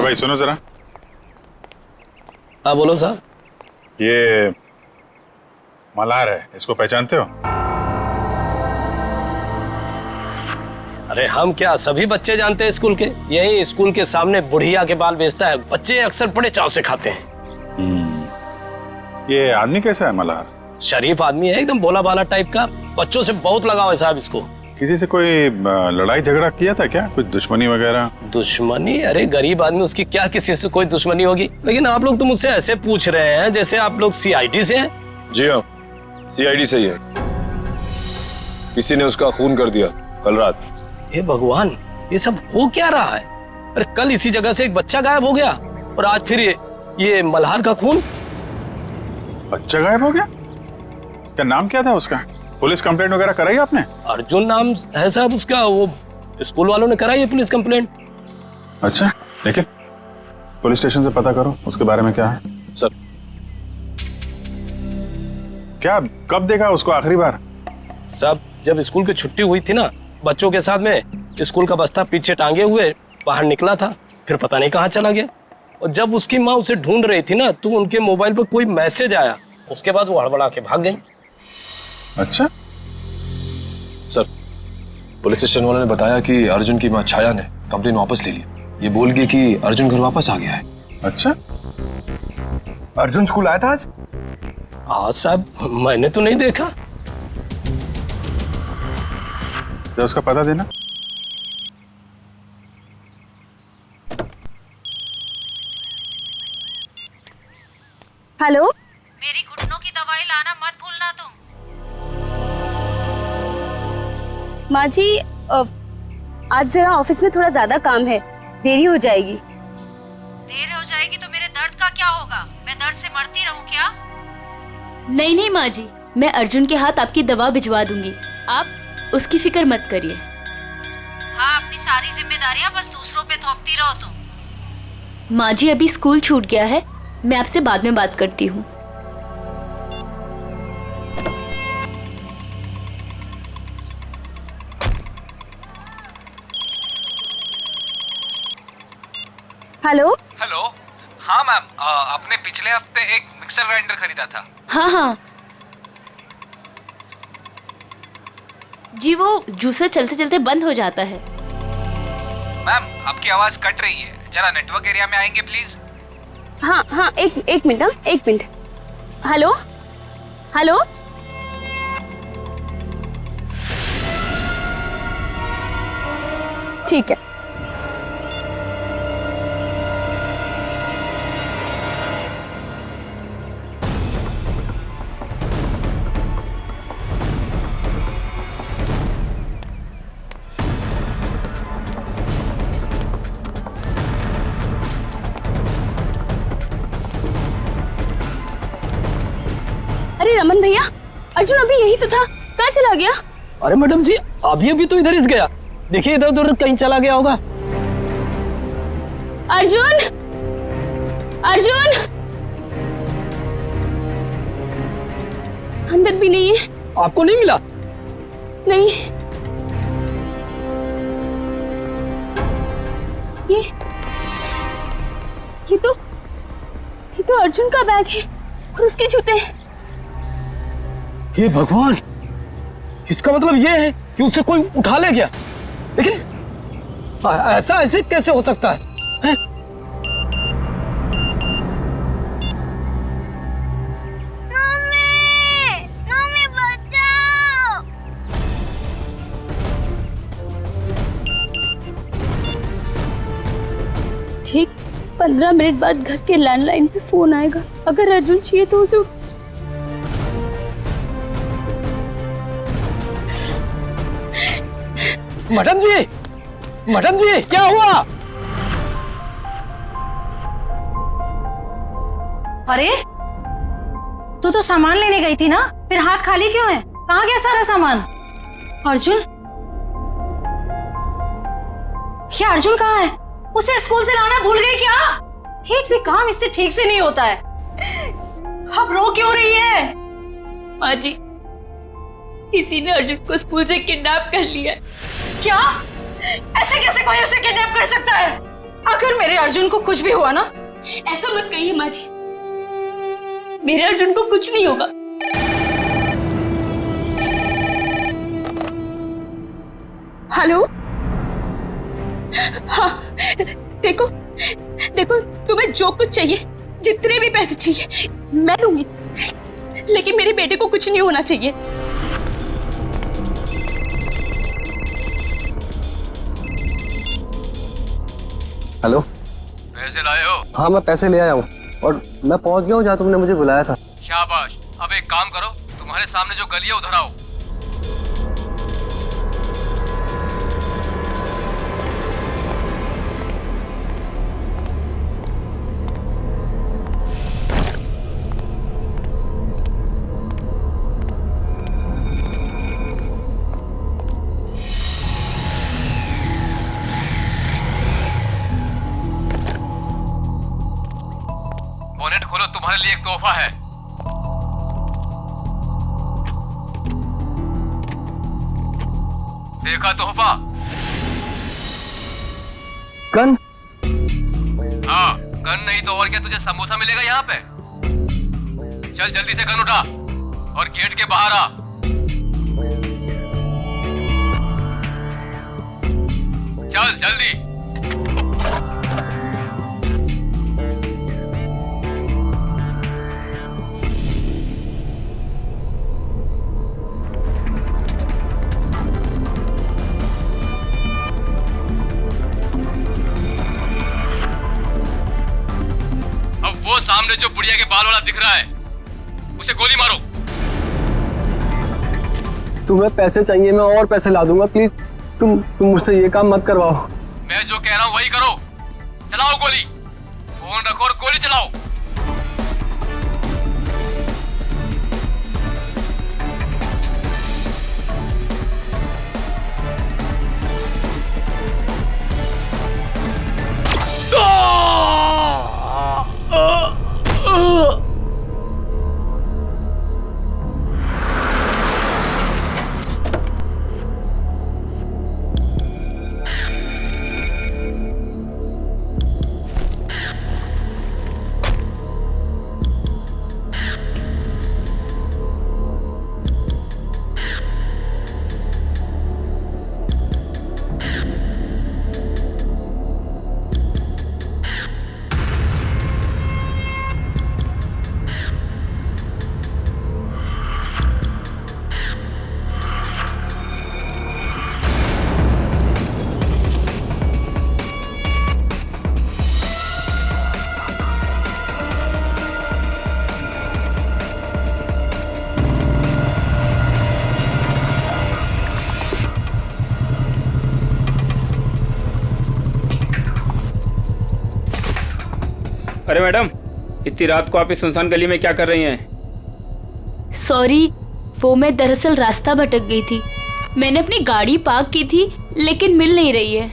भाई सुनो जरा। हाँ बोलो साहब। ये मल्हार है, इसको पहचानते हो? अरे हम क्या, सभी बच्चे जानते हैं स्कूल के। यही स्कूल के सामने बुढ़िया के बाल बेचता है, बच्चे अक्सर बड़े चाव से खाते हैं। ये आदमी कैसा है मल्हार? शरीफ आदमी है, एकदम भोला भाला टाइप का। बच्चों से बहुत लगाव है साहब इसको। किसी से कोई लड़ाई झगड़ा किया था क्या? कुछ दुश्मनी वगैरह? दुश्मनी? अरे गरीब आदमी, उसकी क्या किसी से कोई दुश्मनी होगी। लेकिन आप लोग तो मुझसे ऐसे पूछ रहे हैं जैसे आप लोग सीआईडी से हैं। जी हाँ, सीआईडी से ही है। किसी ने उसका खून कर दिया कल रात। हे भगवान, ये सब हो क्या रहा है? अरे कल इसी जगह से एक बच्चा गायब हो गया और आज फिर ये मल्हार का खून। बच्चा गायब हो गया? क्या नाम क्या था उसका? पुलिस कंप्लेंट वगैरह कराई आपने? अर्जुन नाम है साहब उसका। वो स्कूल वालों ने कराई है पुलिस कंप्लेंट। अच्छा, लेकिन पुलिस स्टेशन से पता करो उसके बारे में क्या है। सर, क्या कब देखा उसको आखिरी बार? सब जब स्कूल की छुट्टी हुई थी ना, बच्चों के साथ में स्कूल का बस्ता पीछे टांगे हुए बाहर निकला था, फिर पता नहीं कहाँ चला गया। और जब उसकी माँ उसे ढूंढ रही थी ना, तो उनके मोबाइल पर कोई मैसेज आया, उसके बाद वो हड़बड़ा के भाग गई। अच्छा सर, पुलिस स्टेशन वालों ने बताया कि अर्जुन की माँ छाया ने कंप्लेन वापस ले ली। ये बोल गई कि अर्जुन घर वापस आ गया है। अच्छा, अर्जुन स्कूल आया था आज? हाँ साहब, मैंने तो नहीं देखा। तो उसका पता देना। हेलो, मेरी घुटनों की दवाई लाना मत भूलना तुम। माँ जी, आज जरा ऑफिस में थोड़ा ज्यादा काम है, देरी हो जाएगी। देर हो जाएगी तो मेरे दर्द का क्या होगा? मैं दर्द से मरती रहूं क्या? नहीं नहीं माँ जी, मैं अर्जुन के हाथ आपकी दवा भिजवा दूंगी, आप उसकी फिक्र मत करिए। हाँ, अपनी सारी जिम्मेदारियां बस दूसरों पे थोपती रहो तुम। माँ जी, अभी स्कूल छूट गया है, मैं आपसे बाद में बात करती हूँ। हेलो। हेलो, हाँ मैम, आपने पिछले हफ्ते एक मिक्सर ग्राइंडर खरीदा था। हाँ हाँ जी, वो जूसर चलते चलते बंद हो जाता है। मैम, आपकी आवाज कट रही है, जरा नेटवर्क एरिया में आएंगे प्लीज। हाँ हाँ, एक मिनट, हाँ एक मिनट। हेलो हेलो, ठीक है। अरे रमन भैया, अर्जुन अभी यही तो था, कहाँ चला गया? अरे मैडम जी, अभी तो इधर ही गया। देखिए इधर उधर कहीं चला गया होगा। अर्जुन, अर्जुन अंदर भी नहीं है। आपको नहीं मिला? नहीं, ये तो अर्जुन का बैग है और उसके जूते। हे भगवान, इसका मतलब ये है कि उसे कोई उठा ले गया। लेकिन ऐसा ऐसे कैसे हो सकता है? मम्मी बचाओ। ठीक 15 मिनट बाद घर के लैंडलाइन पे फोन आएगा। अगर अर्जुन चाहिए तो उसे मैडम जी क्या हुआ? अरे, तू तो सामान लेने गई थी ना, फिर हाथ खाली क्यों है? कहाँ गया सारा सामान? अर्जुन, क्या अर्जुन कहाँ है? उसे स्कूल से लाना भूल गई क्या? एक भी काम इससे ठीक से नहीं होता है। अब रो क्यों रही है? माँ जी, किसी ने अर्जुन को स्कूल से किडनैप कर लिया। क्या? ऐसे कैसे कोई उसे किडनैप कर सकता है? अगर मेरे अर्जुन को कुछ भी हुआ ना, ऐसा मत कहिए माँ जी, मेरे अर्जुन को कुछ नहीं होगा। हेलो, हाँ, देखो देखो, तुम्हें जो कुछ चाहिए, जितने भी पैसे चाहिए मैं दूंगी, लेकिन मेरे बेटे को कुछ नहीं होना चाहिए। हेलो, पैसे लाए हो? हाँ मैं पैसे ले आया हूँ और मैं पहुँच गया हूँ जहाँ तुमने मुझे बुलाया था। शाबाश। अब एक काम करो, तुम्हारे सामने जो गली है उधर आओ। बोनेट खोलो, तुम्हारे लिए एक तोहफा है। देखा तोहफा? गन? हाँ, गन नहीं तो और क्या, तुझे समोसा मिलेगा यहाँ पे। चल जल्दी से गन उठा और गेट के बाहर आ। चल जल्दी। वो सामने जो बुढ़िया के बाल वाला दिख रहा है, उसे गोली मारो। तुम्हें पैसे चाहिए, मैं और पैसे ला दूंगा, प्लीज तुम मुझसे ये काम मत करवाओ। मैं जो कह रहा हूँ वही करो। चलाओ गोली, फोन रखो और गोली चलाओ। अरे मैडम, इतनी रात को आप इस सुनसान गली में क्या कर रही हैं? सॉरी, वो मैं दरअसल रास्ता भटक गई थी। मैंने अपनी गाड़ी पार्क की थी लेकिन मिल नहीं रही है।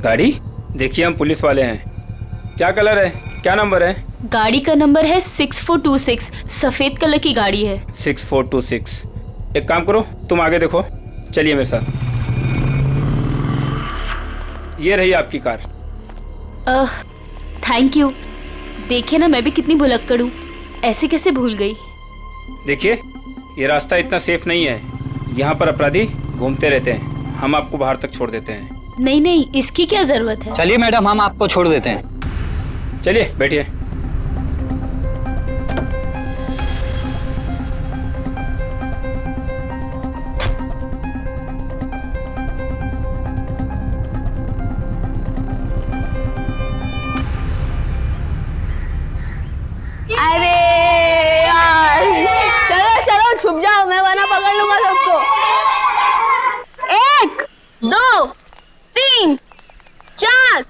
गाड़ी? देखिए हम पुलिस वाले हैं। क्या कलर है, क्या नंबर है? गाड़ी का नंबर है 6426, सफेद कलर की गाड़ी है। 6426। एक काम करो, तुम आगे देखो, चलिए मेरे साथ। ये रही आपकी कार। Thank you. देखिए ना, मैं भी कितनी भुलक्कड़ हूँ, ऐसे कैसे भूल गई। देखिए, ये रास्ता इतना सेफ नहीं है, यहाँ पर अपराधी घूमते रहते हैं। हम आपको बाहर तक छोड़ देते हैं। नहीं नहीं, इसकी क्या जरूरत है। चलिए मैडम, हम आपको छोड़ देते हैं। चलिए बैठिए। अरे यार, चलो चलो छुप जाओ, मैं वरना पकड़ लूंगा सबको। 1 2 3 4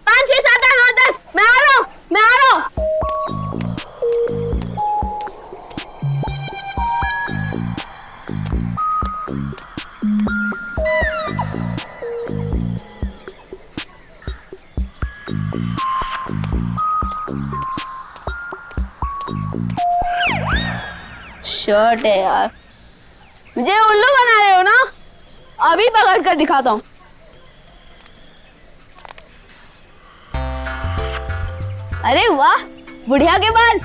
5 6 7 8 9 10। मैं आ रहा हूँ, मैं आ रहा हूँ। शर्ट है यार, मुझे उल्लू बना रहे हो ना? अभी पकड़ कर दिखाता हूँ। अरे वाह, बुढ़िया के बाल।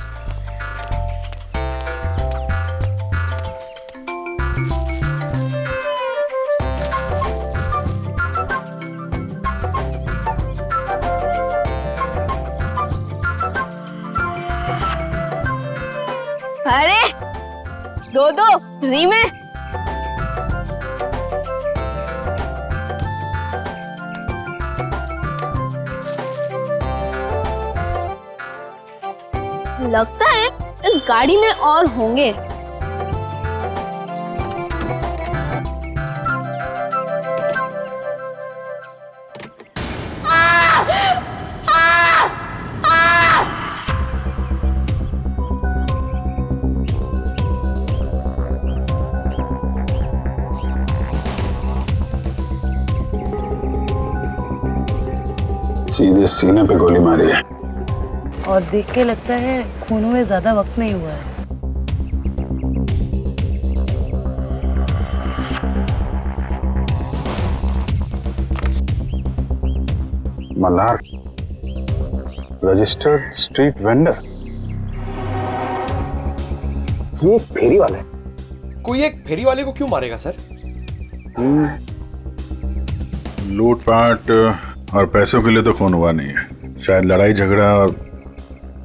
अरे दो दो फ्री में। लगता है इस गाड़ी में और होंगे। सीधे सीने पे गोली मारी है। और देख के लगता है खून हुए ज्यादा वक्त नहीं हुआ है। Malhar, registered street vendor. ये एक फेरी वाला है। कोई एक फेरी वाले को क्यों मारेगा सर? लूटपाट और पैसों के लिए तो खून हुआ नहीं है, शायद लड़ाई झगड़ा और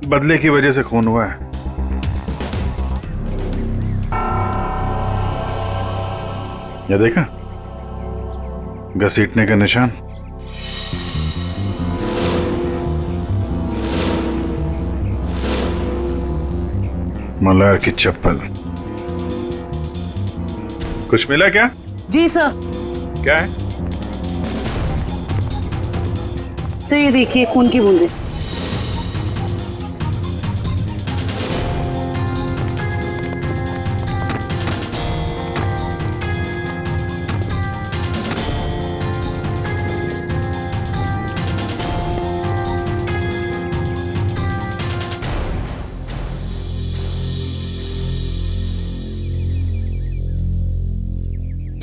बदले की वजह से खून हुआ है। ये देखा, घसीटने का निशान। मल्हार की चप्पल। कुछ मिला क्या? जी सर। क्या है? सर ये देखिए खून की बूंदें।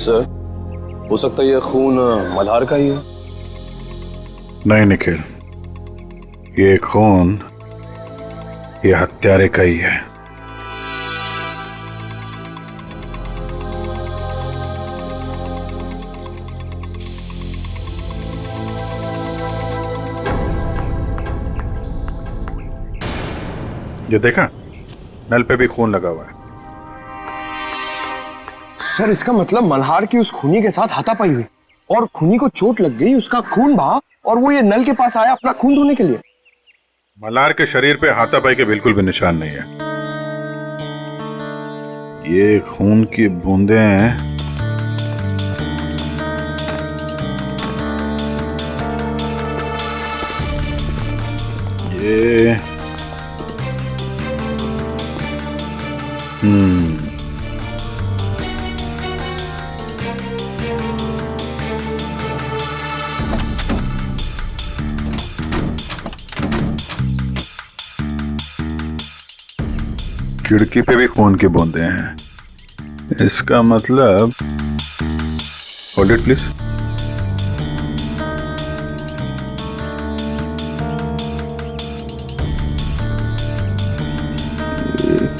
सर, हो सकता है ये खून मल्हार का ही है। नहीं निखिल, ये खून ये हत्यारे का ही है। ये देखा, नल पे भी खून लगा हुआ है। सर इसका मतलब मल्हार की उस खूनी के साथ हाथापाई हुई और खूनी को चोट लग गई, उसका खून बहा और वो ये नल के पास आया अपना खून धोने के लिए। मल्हार के शरीर पे हाथापाई के बिल्कुल भी निशान नहीं है। ये खून की बूंदें हैं। ये खिड़की पे भी खून की बूंदें हैं। इसका मतलब, होल्ड इट प्लीज।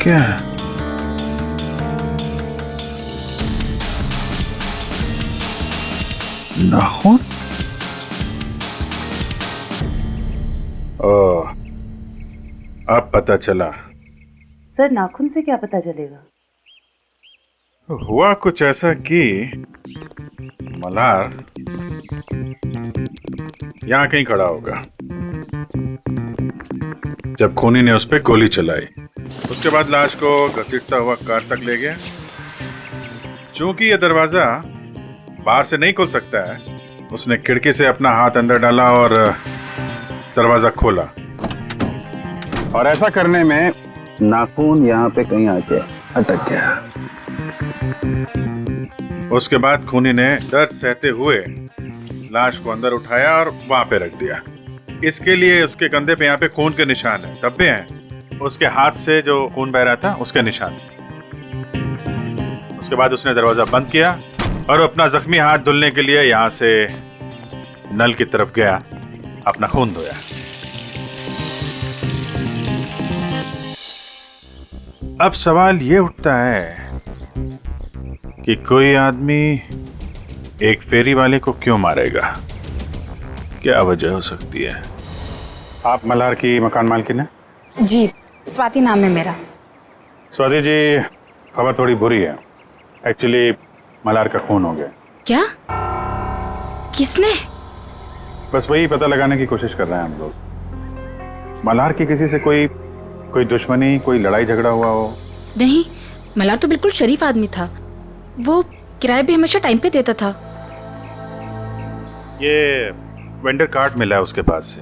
क्या है? नाखून? ओह, अब पता चला। सर नाखून से क्या पता चलेगा? हुआ कुछ ऐसा कि मल्हार यहां कहीं खड़ा होगा जब खूनी ने उस पर गोली चलाई। उसके बाद लाश को घसीटता हुआ कार तक ले गया। चूंकि यह दरवाजा बाहर से नहीं खुल सकता है, उसने खिड़की से अपना हाथ अंदर डाला और दरवाजा खोला। और ऐसा करने में नाखून यहाँ पे कहीं आके अटक गया। उसके बाद खूनी ने दर्द सहते हुए लाश को अंदर उठाया और वहां पे रख दिया। इसके लिए उसके कंधे पे यहाँ पे खून के निशान है, धब्बे हैं। उसके हाथ से जो खून बह रहा था उसके निशान। उसके बाद उसने दरवाजा बंद किया और अपना जख्मी हाथ धुलने के लिए यहाँ से नल की तरफ गया, अपना खून धोया। अब सवाल ये उठता है कि कोई आदमी एक फेरी वाले को क्यों मारेगा? क्या वजह हो सकती है? आप मल्हार की मकान मालकिन हैं? जी, स्वाति नाम है मेरा। स्वाति जी, खबर थोड़ी बुरी है। एक्चुअली मल्हार का खून हो गया। क्या? किसने? बस वही पता लगाने की कोशिश कर रहे हैं हम लोग। मल्हार की किसी से कोई दुश्मनी, कोई लड़ाई झगड़ा हुआ हो? नहीं, मल्हार तो बिल्कुल शरीफ आदमी था। वो किराए भी हमेशा टाइम पे देता था। ये वेंडर कार्ड मिला है उसके पास से।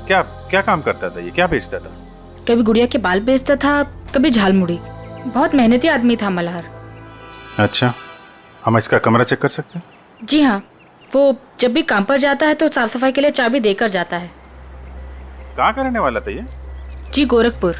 क्या क्या काम करता था ये? क्या बेचता था? कभी गुड़िया के बाल बेचता था, कभी झालमुड़ी। बहुत मेहनती आदमी था मल्हार। अच्छा, हम इसका कमरा चेक कर सकते हैं? जी हाँ, वो जब भी काम पर जाता है तो साफ सफाई के लिए चाबी देकर जाता है। कहाँ का रहने वाला था ये? जी, गोरखपुर।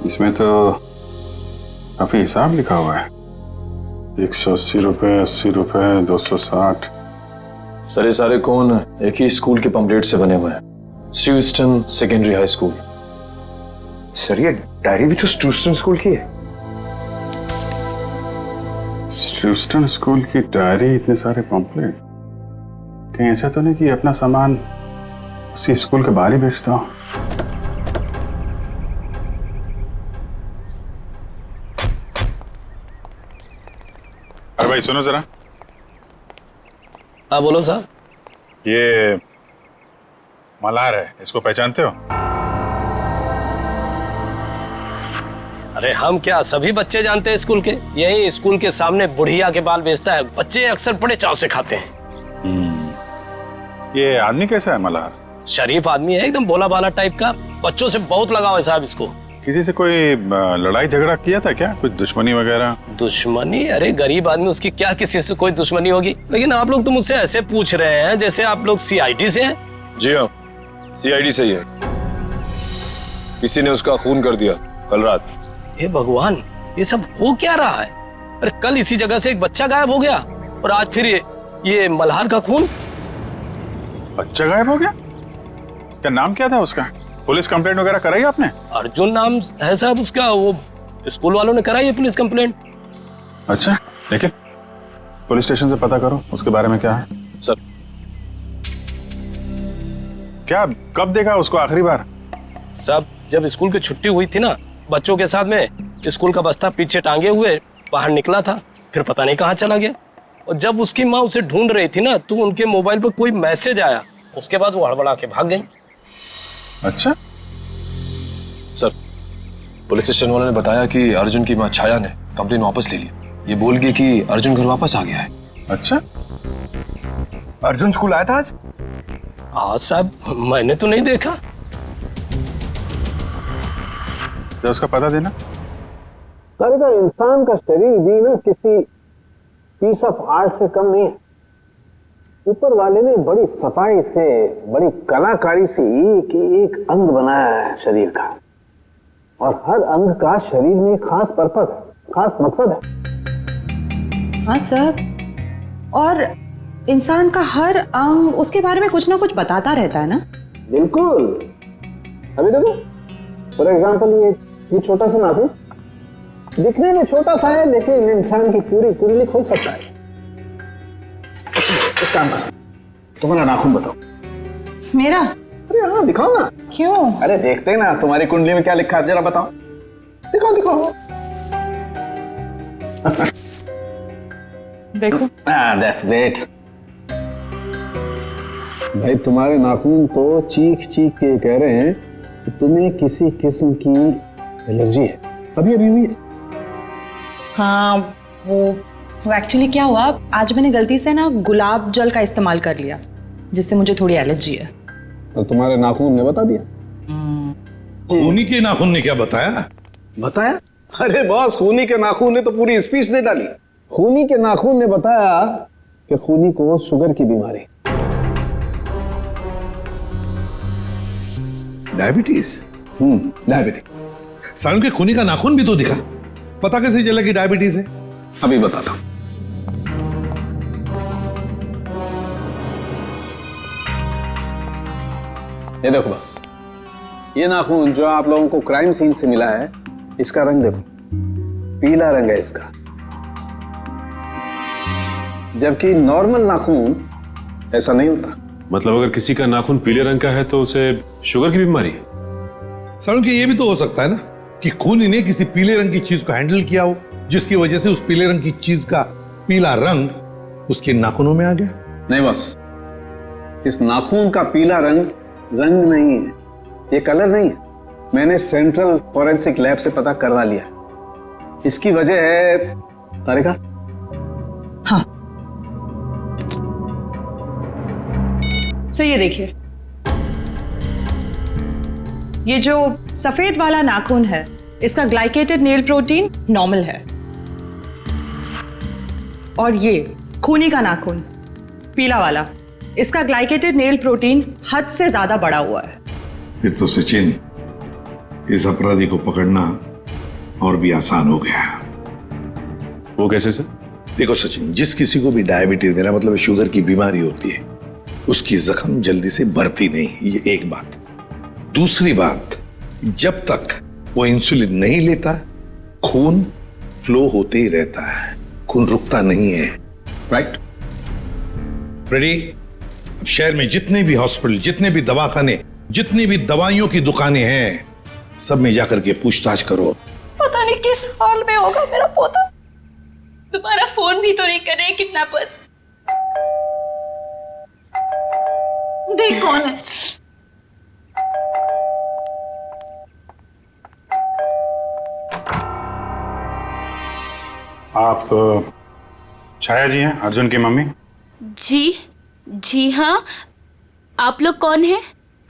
इसमें तो काफी हिसाब लिखा हुआ है। 180 रुपए, 80 रुपए, 260। सर ये सारे कौन एक ही स्कूल के पंपलेट से बने हुए हैं, स्टूस्टन सेकेंडरी हाई स्कूल। सर ये डायरी भी तो स्टूस्टन स्कूल की है। स्टूस्टन स्कूल की डायरी, इतने सारे पंपलेट। कहीं ऐसा तो नहीं कि अपना सामान उसी स्कूल के बाहर ही बेचता हूँ? अरे भाई सुनो जरा। हाँ बोलो साहब। ये मल्हार है, इसको पहचानते हो? अरे हम क्या, सभी बच्चे जानते हैं स्कूल के। यही स्कूल के सामने बुढ़िया के बाल बेचता है। बच्चे अक्सर बड़े चाव से खाते हैं। ये आदमी कैसा है मल्हार? शरीफ आदमी है, एकदम भोला भाला टाइप का। बच्चों से बहुत लगाव है साहब इसको। किसी से कोई लड़ाई झगड़ा किया था क्या? कुछ दुश्मनी वगैरह? दुश्मनी? अरे गरीब आदमी, उसकी क्या किसी से कोई दुश्मनी होगी। लेकिन आप लोग तो मुझसे ऐसे पूछ रहे हैं जैसे आप लोग सीआईडी से हैं। जी हाँ, सीआईडी से ही है। किसी ने उसका खून कर दिया कल रात। हे भगवान, ये सब हो क्या रहा है? अरे कल इसी जगह से एक बच्चा गायब हो गया और आज फिर ये मल्हार का खून। बच्चा गायब हो गया? क्या नाम क्या था उसका? पुलिस कंप्लेंट वगैरह कराई आपने? अर्जुन नाम है साहब उसका। वो स्कूल वालों ने कराई है पुलिस कंप्लेंट। अच्छा, लेकिन पुलिस स्टेशन से पता करो उसके बारे में क्या है। सर क्या कब देखा उसको आखिरी बार? सब जब स्कूल की छुट्टी हुई थी ना, बच्चों के साथ में स्कूल का बस्ता पीछे टांगे हुए बाहर निकला था। फिर पता नहीं कहाँ चला गया। और जब उसकी माँ उसे ढूंढ रही थी ना, तो उनके मोबाइल पर कोई मैसेज आया। उसके बाद वो हड़बड़ा के भाग गई। अच्छा सर, पुलिस स्टेशन वालों ने बताया कि अर्जुन की मां छाया ने कंप्लेन वापस ले ली। ये बोल गई कि अर्जुन घर वापस आ गया है। अच्छा, अर्जुन स्कूल आया था आज? हाँ साहब, मैंने तो नहीं देखा। तो उसका पता देना। सारे का इंसान का शरीर भी ना किसी पीस ऑफ आर्ट से कम नहीं है। ऊपर वाले ने बड़ी सफाई से, बड़ी कलाकारी से एक एक अंग बनाया है शरीर का। और हर अंग का शरीर में एक खास पर्पस है, खास मकसद है। हाँ सर, और इंसान का हर अंग उसके बारे में कुछ ना कुछ बताता रहता है ना। बिल्कुल। अभी देखो, फॉर एग्जाम्पल ये छोटा सा नाखून दिखने में छोटा सा है, लेकिन इंसान की पूरी कुंडली खोल सकता है। एक काम करो, तुम्हारा नाखून बताओ। मेरा? अरे हाँ, दिखाओ ना। क्यों? अरे देखते हैं ना तुम्हारी कुंडली में क्या लिखा है, जरा बताओ। दिखाओ दिखाओ। देखो। That's great. भाई तुम्हारे नाखून तो चीख चीख के कह रहे हैं कि तुम्हें किसी किस्म की एलर्जी है। अभी अभी हुई है। हाँ, वो एक्चुअली क्या हुआ, आज मैंने गलती से ना गुलाब जल का इस्तेमाल कर लिया, जिससे मुझे थोड़ी एलर्जी है। तो तुम्हारे नाखून ने बता दिया? खूनी के नाखून ने क्या बताया? बताया? अरे बॉस, खूनी के नाखून ने तो पूरी स्पीच दे डाली। खूनी के नाखून ने बताया कि खूनी को शुगर की बीमारी, डायबिटीज। डायबिटीज। सालों के खूनी का नाखून भी तो दिखा, पता कैसे चला कि डायबिटीज है? अभी बताता हूं। ये देखो बस, ये नाखून जो आप लोगों को क्राइम सीन से मिला है, इसका रंग देखो, पीला रंग है इसका। जबकि नॉर्मल नाखून ऐसा नहीं होता। मतलब अगर किसी का नाखून पीले रंग का है तो उसे शुगर की बीमारी है? सालों के ये भी तो हो सकता है ना कि खूनी ने किसी पीले रंग की चीज को हैंडल किया हो, जिसकी वजह से उस पीले रंग की चीज का पीला रंग उसके नाखूनों में आ गया। नहीं बस, इस नाखून का पीला रंग रंग नहीं है, ये कलर नहीं है। मैंने सेंट्रल फॉरेंसिक लैब से पता करवा लिया। इसकी वजह है तारिका। हाँ, सही है। देखिए, ये जो सफेद वाला नाखून है, इसका ग्लाइकेटेड नेल प्रोटीन नॉर्मल है, और ये खूनी का नाखून पीला वाला, इसका ग्लाइकेटेड नेल प्रोटीन हद से ज्यादा बढ़ा हुआ है। फिर तो सचिन, इस अपराधी को पकड़ना और भी आसान हो गया। वो कैसे सर? देखो सचिन, जिस किसी को भी डायबिटीज, मेरा मतलब शुगर की बीमारी होती है, उसकी जख्म जल्दी से बढ़ती नहीं, ये एक बात। दूसरी बात, जब तक वो इंसुलिन नहीं लेता, खून फ्लो होते ही रहता है, खून रुकता नहीं है। राइट फ्रेडी, अब शहर में जितने भी हॉस्पिटल, जितने भी दवाखाने, जितनी भी दवाइयों की दुकानें हैं, सब में जाकर के पूछताछ करो। पता नहीं किस हाल में होगा मेरा पोता। तुम्हारा फोन भी तो नहीं कर रहे किडनैपर्स। देख कौन है। आप छाया जी हैं, अर्जुन की मम्मी? जी हाँ। आप लोग कौन हैं?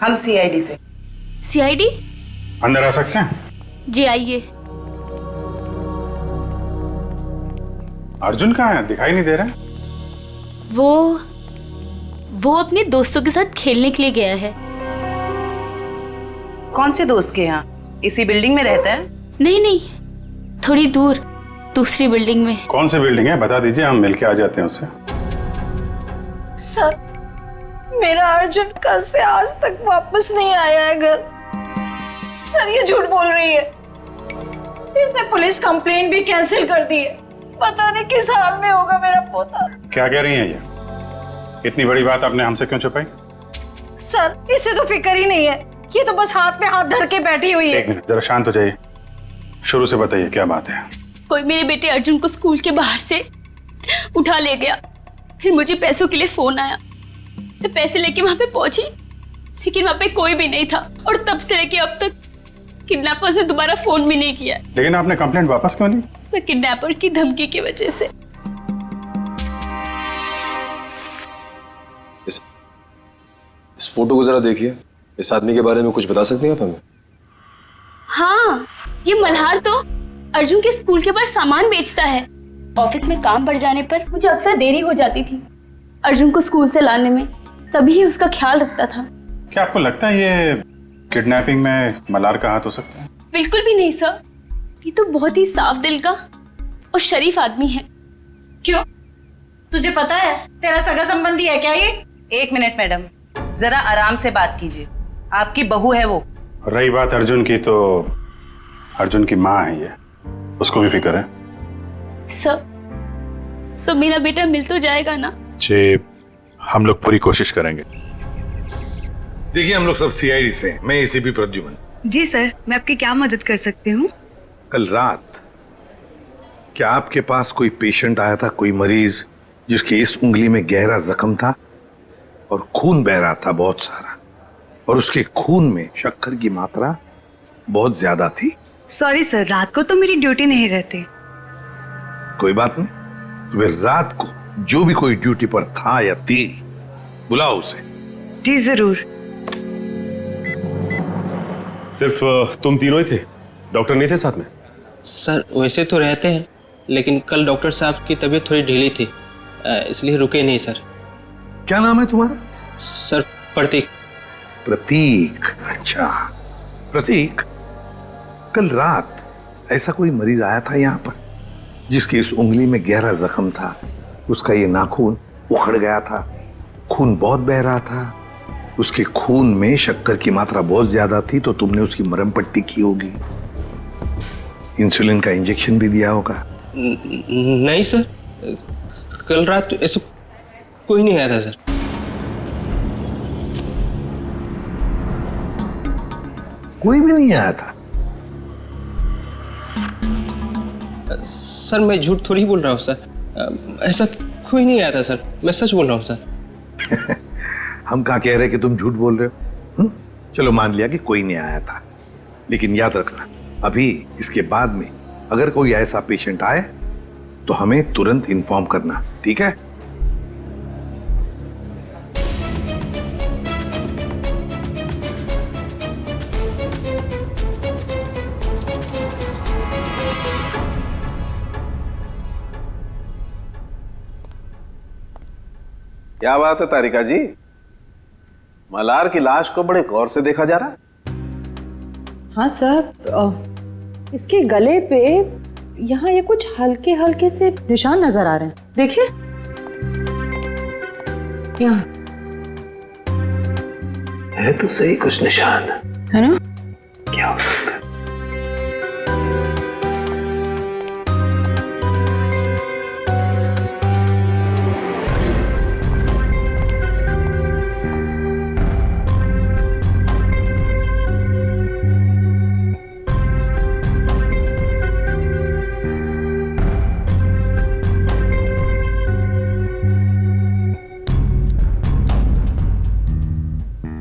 हम सीआईडी से। सीआईडी? अंदर आ सकते हैं? जी आइए। अर्जुन कहाँ है? दिखाई नहीं दे रहा। वो अपने दोस्तों के साथ खेलने के लिए गया है। कौन से दोस्त के यहाँ? इसी बिल्डिंग में रहता है? नहीं, थोड़ी दूर, दूसरी बिल्डिंग में। कौन सी बिल्डिंग है बता दीजिए, हम मिलके आ जाते हैं उससे। सर, मेरा अर्जुन कल से आज तक वापस नहीं आया है घर। सर, ये झूठ बोल रही है। इसने पुलिस कंप्लेंट भी कैंसिल कर दी है। पता नहीं किस हाल में होगा मेरा पोता। क्या कह रही हैं ये? इतनी बड़ी बात आपने हमसे क्यों छुपाई? सर, इससे तो फिक्र ही नहीं है। ये तो बस हाथ में हाथ धर के बैठी हुई है। एक मिनट, जरा शांत हो जाइए। शुरू से बताइए क्या बात है। कोई मेरे बेटे अर्जुन को स्कूल के बाहर से उठा ले गया। फिर मुझे पैसों के लिए फोन आया। मैं पैसे लेके वहां पे पहुंची, लेकिन वहां पे कोई भी नहीं था। और तब से लेके अब तक किडनैपर्स ने दोबारा फोन भी नहीं किया। लेकिन आपने कंप्लेंट वापस क्यों ली? सर, किडनैपर की धमकी की वजह से। इस फोटो को जरा देखिए। इस आदमी के बारे में कुछ बता सकते हैं आप हमें? हाँ, ये मल्हार तो अर्जुन के स्कूल के बाहर सामान बेचता है। ऑफिस में काम बढ़ जाने पर मुझे अक्सर देरी हो जाती थी अर्जुन को स्कूल से लाने में, तभी ही उसका ख्याल रखता था। क्या आपको लगता है ये किडनैपिंग में मल्हार का हाथ हो सकता है? बिल्कुल भी नहीं सर, ये तो बहुत ही साफ दिल का और शरीफ आदमी है। क्यों? तुझे पता है तेरा सगा संबंधी है क्या ये? एक मिनट मैडम, जरा आराम से बात कीजिए। आपकी बहू है वो। रही बात अर्जुन की, तो अर्जुन की माँ है ये, उसको भी फिक्र है। सर, मेरा बेटा मिल तो जाएगा ना? जी, हम लोग पूरी कोशिश करेंगे। देखिए, हम लोग सब सीआईडी से हैं। मैं एसीपी प्रद्युमन। जी सर, मैं आपकी क्या मदद कर सकती हूँ? कल रात क्या आपके पास कोई पेशेंट आया था, कोई मरीज जिसके इस उंगली में गहरा जख्म था और खून बह रहा था बहुत सारा, और उसके खून में शक्कर की मात्रा बहुत ज्यादा थी? सॉरी सर, रात को तो मेरी ड्यूटी नहीं रहती। कोई बात नहीं, तुम्हें रात को जो भी कोई ड्यूटी पर था या थी, बुलाओ उसे। जी जरूर। सिर्फ तुम तीनों ही थे, डॉक्टर नहीं थे साथ में? सर वैसे तो रहते हैं, लेकिन कल डॉक्टर साहब की तबीयत थोड़ी ढीली थी, इसलिए रुके नहीं सर। क्या नाम है तुम्हारा? सर प्रतीक। प्रतीक, अच्छा प्रतीक, कल रात ऐसा कोई मरीज आया था यहाँ पर जिसकी इस उंगली में गहरा जख्म था, उसका ये नाखून उखड़ गया था, खून बहुत बह रहा था, उसके खून में शक्कर की मात्रा बहुत ज्यादा थी, तो तुमने उसकी मरहम पट्टी की होगी, इंसुलिन का इंजेक्शन भी दिया होगा। नहीं सर, कल रात ऐसा कोई नहीं आया था सर। कोई भी नहीं आया था? सर मैं झूठ थोड़ी बोल रहा हूँ सर, ऐसा कोई नहीं आया था सर, मैं सच बोल रहा हूँ सर। हम कहाँ कह रहे कि तुम झूठ बोल रहे हो? चलो मान लिया कि कोई नहीं आया था, लेकिन याद रखना अभी इसके बाद में अगर कोई ऐसा पेशेंट आए तो हमें तुरंत इन्फॉर्म करना, ठीक है? क्या बात है तारिका जी, मलार की लाश को बड़े गौर से देखा जा रहा है। हाँ सर, इसके गले पे यहाँ ये कुछ हल्के हल्के से निशान नजर आ रहे हैं, देखिए यहाँ है तो सही कुछ निशान, है ना? क्या हो सकता है?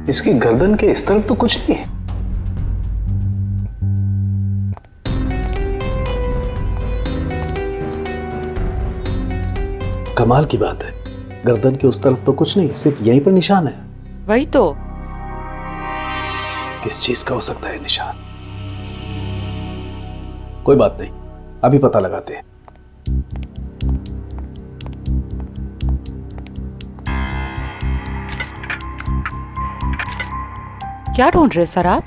इसकी गर्दन के इस तरफ तो कुछ नहीं है। कमाल की बात है, गर्दन के उस तरफ तो कुछ नहीं, सिर्फ यहीं पर निशान है। वही तो। किस चीज का हो सकता है निशान? कोई बात नहीं, अभी पता लगाते हैं। क्या ढूंढ रहे सर आप?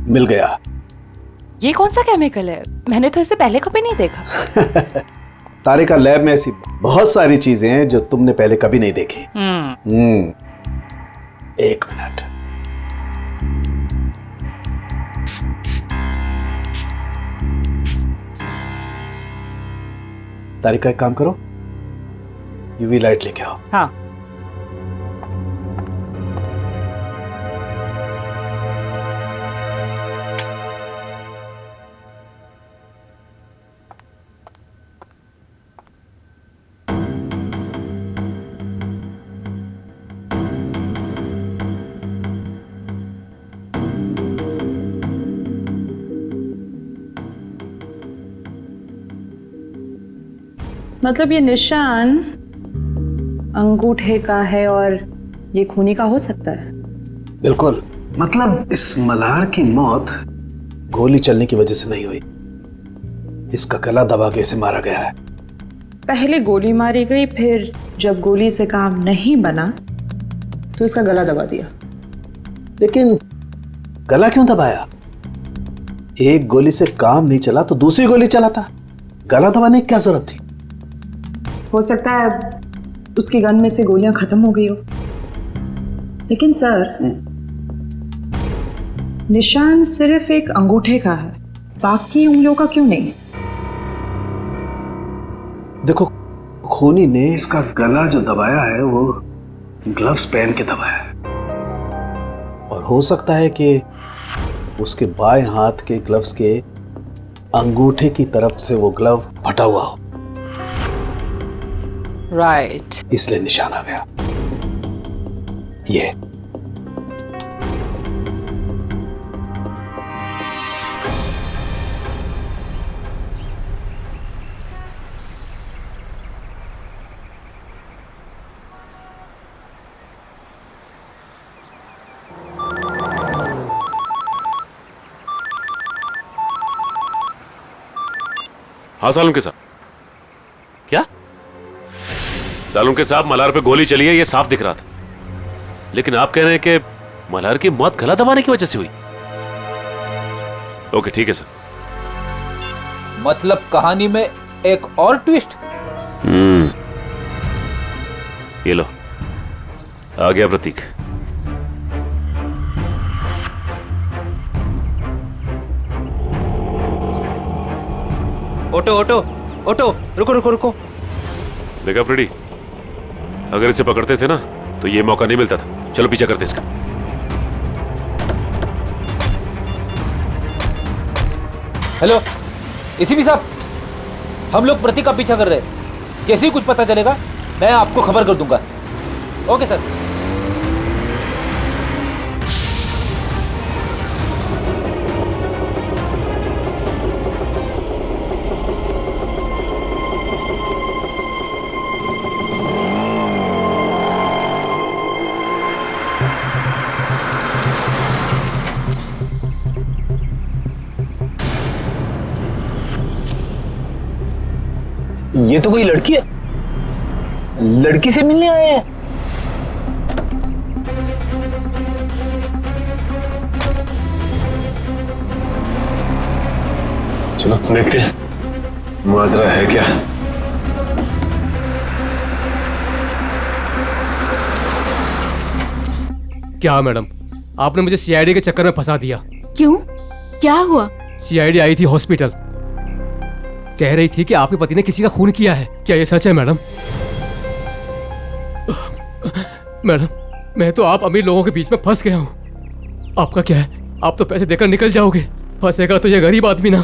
मिल गया। ये कौन सा केमिकल है? मैंने तो इसे पहले कभी नहीं देखा। तारिका, लैब में ऐसी बहुत सारी चीजें हैं जो तुमने पहले कभी नहीं देखी। एक मिनट। तारिका, एक काम करो, यूवी लाइट लेके आओ। हाँ। मतलब ये निशान अंगूठे का है और ये खूनी का हो सकता है? बिल्कुल, मतलब इस मल्हार की मौत गोली चलने की वजह से नहीं हुई, इसका गला दबा के इसे मारा गया है। पहले गोली मारी गई, फिर जब गोली से काम नहीं बना तो इसका गला दबा दिया। लेकिन गला क्यों दबाया? एक गोली से काम नहीं चला तो दूसरी गोली चलाता, गला दबाने की क्या जरूरत थी? हो सकता है उसकी गन में से गोलियां खत्म हो गई हो। लेकिन सर, निशान सिर्फ एक अंगूठे का है, बाकी उंगलियों का क्यों नहीं? देखो, खूनी ने इसका गला जो दबाया है वो ग्लव्स पहन के दबाया है, और हो सकता है कि उसके बाएं हाथ के ग्लव्स के अंगूठे की तरफ से वो ग्लव फटा हुआ हो। राइट। इसलिए निशान आ गया। ये हाँ सालुंके साहब। क्या? सालुंके साहब, मल्हार पे गोली चली है, ये साफ दिख रहा था। लेकिन आप कह रहे हैं कि मल्हार की मौत गला दबाने की वजह से हुई। ओके, ठीक है सर। मतलब कहानी में एक और ट्विस्ट। ये लो, आ गया प्रतीक। ऑटो ऑटो ऑटो, रुको रुको रुको। देखा फ्रेडी, अगर इसे पकड़ते थे ना तो ये मौका नहीं मिलता था। चलो पीछा करते इसका। हेलो एसीपी साहब, हम लोग प्रतीक का पीछा कर रहे हैं। जैसे ही कुछ पता चलेगा मैं आपको खबर कर दूंगा। Okay sir. ये तो कोई लड़की है, लड़की से मिलने आए हैं। चलो देखते हैं माजरा है क्या। क्या मैडम, आपने मुझे सीआईडी के चक्कर में फंसा दिया। क्यों, क्या हुआ? सीआईडी आई थी हॉस्पिटल, कह रही थी कि आपके पति ने किसी का खून किया है। क्या ये सच है मैडम? मैडम, मैं तो आप अमीर लोगों के बीच में फंस गया हूँ। आपका क्या है, आप तो पैसे देकर निकल जाओगे, फंसेगा तो ये गरीब आदमी ना।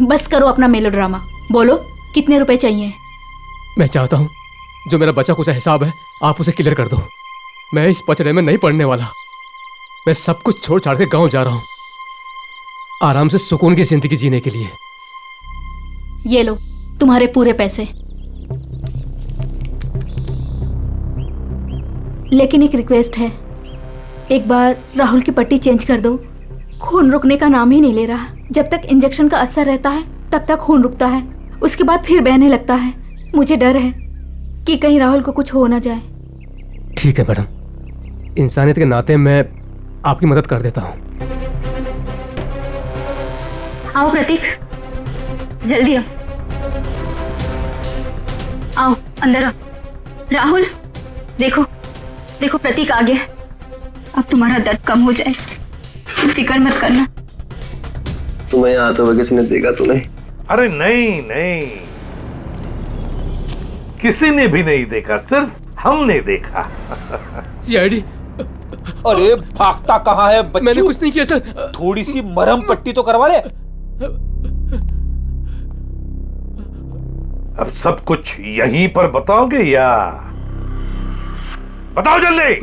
बस करो अपना मेलोड्रामा, बोलो कितने रुपए चाहिए? मैं चाहता हूँ जो मेरा बचा कुचा हिसाब है आप उसे क्लियर कर दो। मैं इस पचड़े में नहीं पड़ने वाला। मैं सब कुछ छोड़ छाड़ के गाँव जा रहा हूँ, आराम से सुकून की जिंदगी जीने के लिए। ये लो तुम्हारे पूरे पैसे। लेकिन एक रिक्वेस्ट है, एक बार राहुल की पट्टी चेंज कर दो। खून रुकने का नाम ही नहीं ले रहा। जब तक इंजेक्शन का असर रहता है तब तक खून रुकता है, उसके बाद फिर बहने लगता है। मुझे डर है कि कहीं राहुल को कुछ हो ना जाए। ठीक है मैडम, इंसानियत के नाते मैं आपकी मदद कर देता हूँ। आओ प्रतीक, जल्दी आओ, आओ अंदर आओ। राहुल देखो देखो, प्रतीक आ गया। अब तुम्हारा दर्द कम हो जाए, फिक्र मत करना। तुम्हें यहाँ आते हुए किसी ने देखा तो नहीं? अरे नहीं नहीं, किसी ने भी नहीं देखा, सिर्फ हमने देखा। सीआईडी। अरे भागता कहाँ है बच्चू? मैंने कुछ नहीं किया सर। थोड़ी सी मरहम पट्टी तो करवा ले। अब सब कुछ यहीं पर बताओगे या बताओ जल्दी।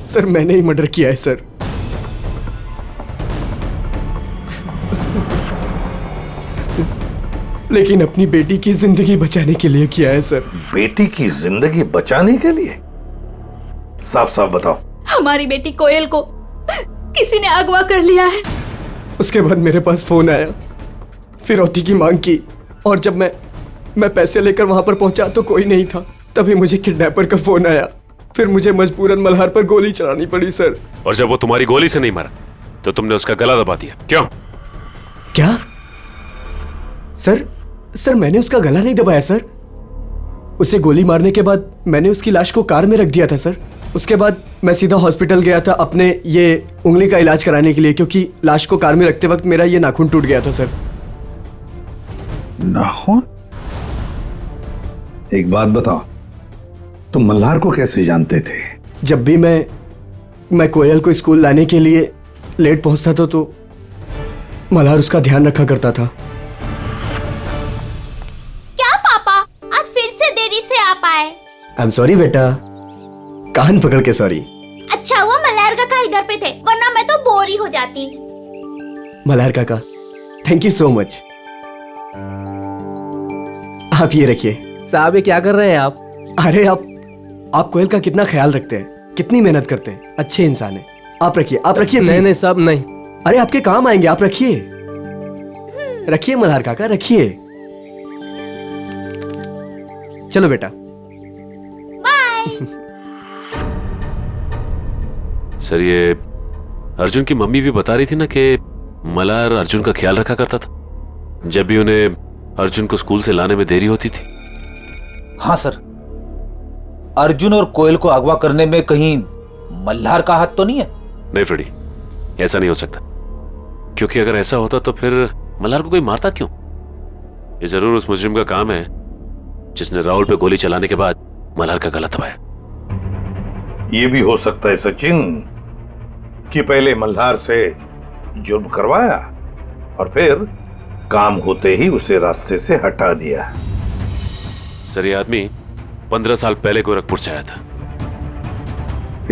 सर मैंने ही मर्डर किया है सर। लेकिन अपनी बेटी की जिंदगी बचाने के लिए किया है सर। बेटी की जिंदगी बचाने के लिए? साफ साफ बताओ। हमारी बेटी कोयल को किसी ने अगवा कर लिया है। उसके बाद मेरे पास फोन आया, फिरौती की मांग की, और जब मैं पैसे लेकर वहां पर पहुंचा तो कोई नहीं था। तभी मुझे किडनैपर का फोन आया, फिर मुझे मजबूरन मल्हार पर गोली चलानी पड़ी सर। और जब वो तुम्हारी गोली से नहीं मरा तो तुमने उसका गला दबा दिया, क्यों? क्या सर मैंने उसका गला नहीं दबाया सर। उसे गोली मारने के बाद मैंने उसकी लाश को कार में रख दिया था सर। उसके बाद मैं सीधा हॉस्पिटल गया था अपने ये उंगली का इलाज कराने के लिए, क्योंकि लाश को कार में रखते वक्त मेरा ये नाखून टूट गया था सर। नाखून? एक बात बताओ, तुम मल्हार को कैसे जानते थे? जब भी मैं कोयल को स्कूल लाने के लिए लेट पहुंचता था तो मल्हार उसका ध्यान रखा करता था। क्या पापा, आज फिर से देरी से आ पाए? आई एम सॉरी बेटा, कान पकड़ के सॉरी। अच्छा हुआ मल्हार काका इधर पे थे, वरना मैं तो बोर ही हो जाती। मल्हार काका, थैंक यू सो मच। आप ये रखिए। साहब ये क्या कर रहे हैं आप? अरे आप कोयल का कितना ख्याल रखते हैं, कितनी मेहनत करते हैं, अच्छे इंसान हैं। आप रखिए, आप रखिए। नहीं नहीं साहब नहीं। अरे आपके काम आएंगे, आप रखिए। रखिए मल्हार काका, रखिए। चलो बेटा। सर ये अर्जुन की मम्मी भी बता रही थी ना कि मल्हार अर्जुन का ख्याल रखा करता था जब भी उन्हें अर्जुन को स्कूल से लाने में देरी होती थी। हाँ सर, अर्जुन और कोयल को अगवा करने में कहीं मल्हार का हाथ तो नहीं है? नहीं फ्रेडी, ऐसा नहीं हो सकता, क्योंकि अगर ऐसा होता तो फिर मल्हार को कोई मारता क्यों? ये जरूर उस मुजरिम का काम है जिसने राहुल पे गोली चलाने के बाद मल्हार का गला दबाया। ये भी हो सकता है सचिन कि पहले मल्हार से जुर्म करवाया और फिर काम होते ही उसे रास्ते से हटा दिया। सर ये आदमी 15 साल पहले गोरखपुर से आया था।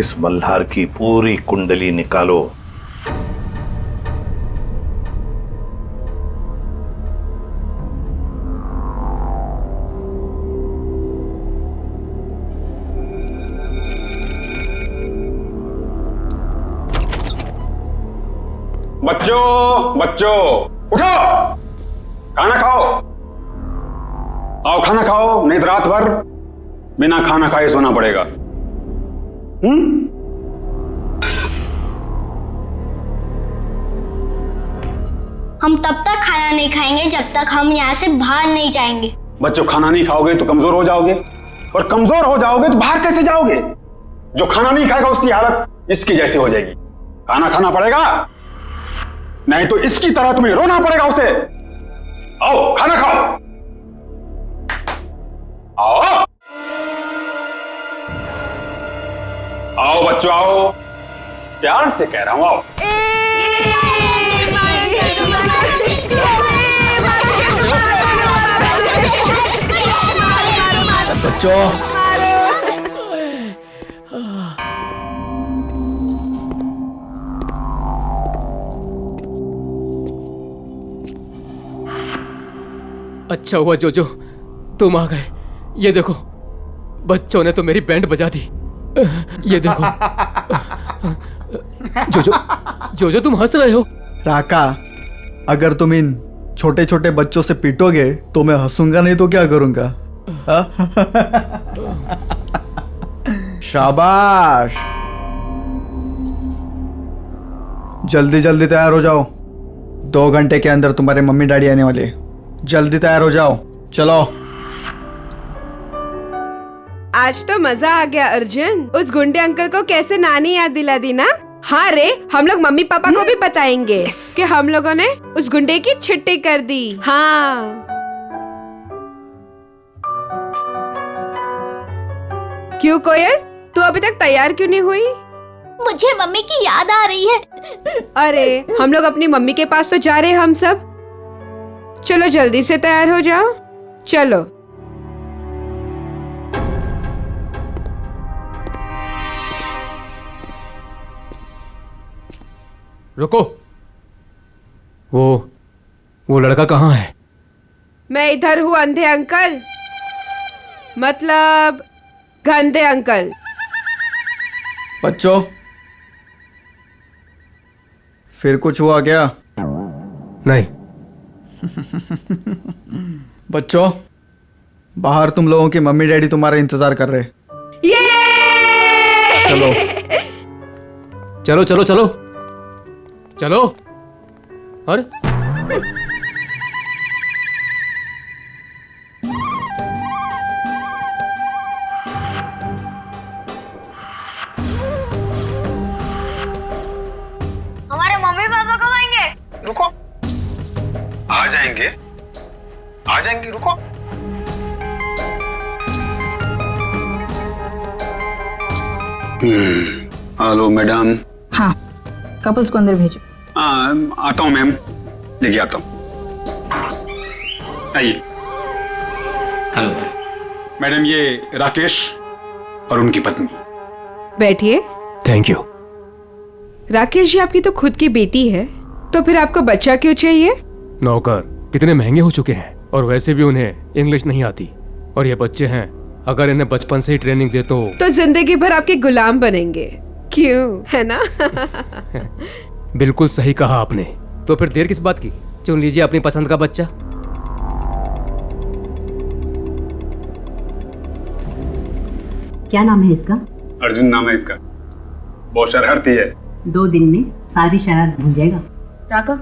इस मल्हार की पूरी कुंडली निकालो। बच्चों बच्चों उठो, खाना खाओ। आओ खाना खाओ, नहीं तो रात भर बिना खाना खाए सोना पड़ेगा। हम तब तक खाना नहीं खाएंगे जब तक हम यहाँ से बाहर नहीं जाएंगे। बच्चों खाना नहीं खाओगे तो कमजोर हो जाओगे, और कमजोर हो जाओगे तो बाहर कैसे जाओगे? जो खाना नहीं खाएगा उसकी हालत इसकी जैसी हो जाएगी। खाना खाना पड़ेगा, नहीं तो इसकी तरह तुम्हें रोना पड़ेगा उसे। आओ खाना खाओ, आओ आओ बच्चों आओ, प्यार से कह रहा हूं आओ। बच्चों अच्छा हुआ जोजो तुम आ गए। ये देखो बच्चों ने तो मेरी बैंड बजा दी। ये देखो जोजो जोजो तुम हंस रहे हो। राका, अगर तुम इन छोटे छोटे बच्चों से पीटोगे तो मैं हंसूंगा, नहीं तो क्या करूंगा? शाबाश, जल्दी जल्दी तैयार हो जाओ, 2 घंटे के अंदर तुम्हारे मम्मी डैडी आने वाले। जल्दी तैयार हो जाओ, चलो। आज तो मजा आ गया अर्जुन। उस गुंडे अंकल को कैसे नानी याद दिला दी ना। हाँ रे, हम लोग मम्मी पापा को भी बताएंगे कि हम लोगों ने उस गुंडे की छुट्टी कर दी। हाँ क्यों कोयल, तू अभी तक तैयार क्यों नहीं हुई? मुझे मम्मी की याद आ रही है। अरे हम लोग अपनी मम्मी के पास तो जा रहे हैं हम सब। चलो जल्दी से तैयार हो जाओ, चलो। रुको, वो लड़का कहाँ है? मैं इधर हूँ अंधे अंकल, मतलब गंदे अंकल। बच्चों फिर कुछ हुआ क्या? नहीं। बच्चों बाहर तुम लोगों की मम्मी डैडी तुम्हारा इंतजार कर रहे। चलो चलो चलो चलो चलो। अरे हमारे मम्मी पापा कब आएंगे? रुको, आ जाएंगे आ जाएंगे, रुको। Hello madam. हाँ, कपल्स को अंदर भेजो। आता हूँ मैम, लेके आता हूँ। आइए। हेलो मैडम, ये राकेश और उनकी पत्नी। बैठिए। Thank you. राकेश जी आपकी तो खुद की बेटी है, तो फिर आपको बच्चा क्यों चाहिए? नौकर कितने महंगे हो चुके हैं, और वैसे भी उन्हें इंग्लिश नहीं आती, और ये बच्चे हैं, अगर इन्हें बचपन से ही ट्रेनिंग दे तो जिंदगी भर आपके गुलाम बनेंगे, क्यों, है ना? बिल्कुल सही कहा आपने। तो फिर देर किस बात की, चुन लीजिए अपनी पसंद का बच्चा। क्या नाम है इसका? अर्जुन नाम है इसका। बहुत शरारती है। 2 दिन में सारी शरारत भूल जाएगा। राका,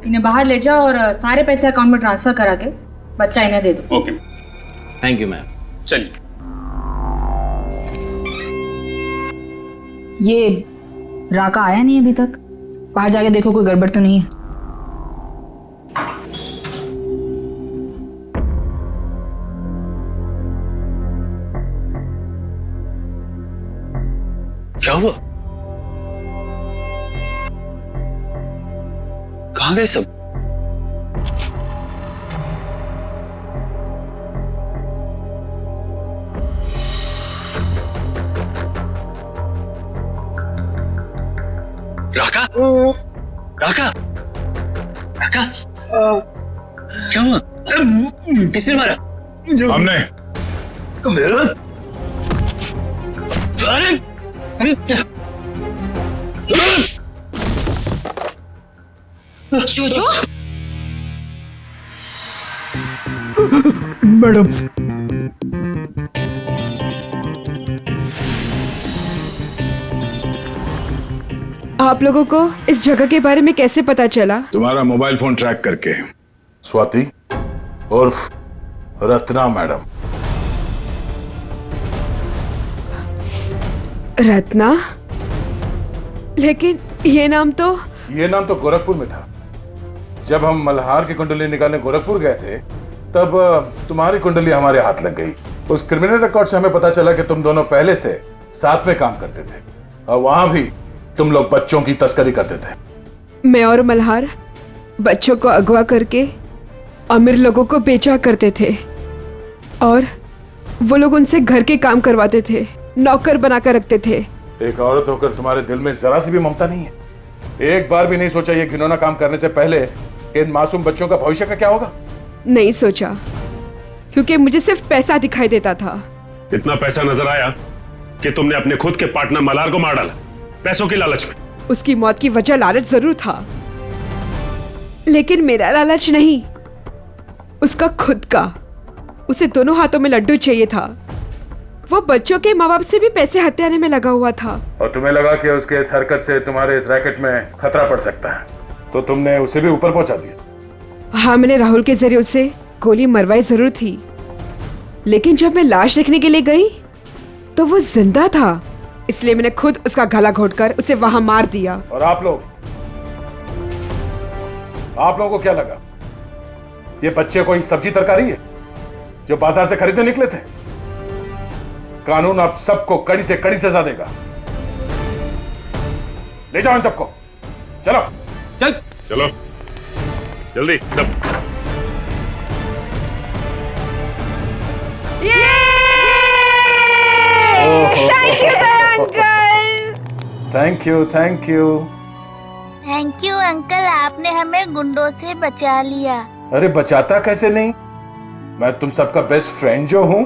इन्हें बाहर ले जाओ और सारे पैसे अकाउंट में ट्रांसफर करा के बच्चा इन्हें दे दो। ओके। Thank you ma'am. चलिए। ये राका आया नहीं अभी तक, बाहर जाके देखो कोई गड़बड़ तो नहीं है। क्या हुआ? कहाँ गए सब? राका? राका? राका? क्या हुआ? किसने मारा? हमने। अरे! जोजो? मैडम, आप लोगों को इस जगह के बारे में कैसे पता चला? तुम्हारा मोबाइल फोन ट्रैक करके। स्वाति उर्फ रत्ना मैडम। रत्ना? लेकिन ये नाम तो गोरखपुर में था। जब हम मल्हार की कुंडली निकालने गोरखपुर गए थे तब तुम्हारी कुंडली हमारे हाथ लग गई। उस क्रिमिनल रिकॉर्ड से हमें पता चला कि तुम दोनों पहले से साथ में काम करते थे और वहां भी तुम लोग बच्चों की तस्करी करते थे। मैं और मल्हार बच्चों को अगवा करके अमीर लोगों को बेचा करते थे और वो लोग उनसे घर के काम करवाते थे, नौकर बनाकर रखते थे। एक औरत होकर तुम्हारे दिल में जरा सी भी ममता नहीं है? एक बार भी नहीं सोचा ये घिनौना काम करने से पहले कि इन मासूम बच्चों का भविष्य का क्या होगा? नहीं सोचा, क्योंकि मुझे सिर्फ पैसा दिखाई देता था। इतना पैसा नजर आया कि तुमने अपने खुद के पार्टनर मल्हार को मार डाला, पैसों की लालच में। उसकी मौत की वजह लालच जरूर था, लेकिन मेरा लालच नहीं, उसका खुद का। उसे दोनों हाथों में लड्डू चाहिए था। वो बच्चों के माँ बाप से भी पैसे हथियाने में लगा हुआ था। और तुम्हें लगा कि उसके इस हरकत से तुम्हारे इस रैकेट में खतरा पड़ सकता है, तो तुमने उसे भी ऊपर पहुंचा दिया। हाँ, मैंने राहुल के जरिए उसे गोली मरवाई जरूर थी, लेकिन जब मैं लाश देखने के लिए गई तो वो जिंदा था, इसलिए मैंने खुद उसका गला घोटकर उसे वहां मार दिया। और आप लोगों को क्या लगा ये बच्चे कोई सब्जी तरकारी है जो बाजार से खरीदने निकले थे? कानून आप सबको कड़ी से कड़ी सजा देगा। ले जाओ इन सबको। चलो चलो जल्दी सब। Thank you thank you uncle, आपने हमें गुंडों से बचा लिया। अरे बचाता कैसे नहीं, मैं तुम सबका बेस्ट फ्रेंड जो हूँ।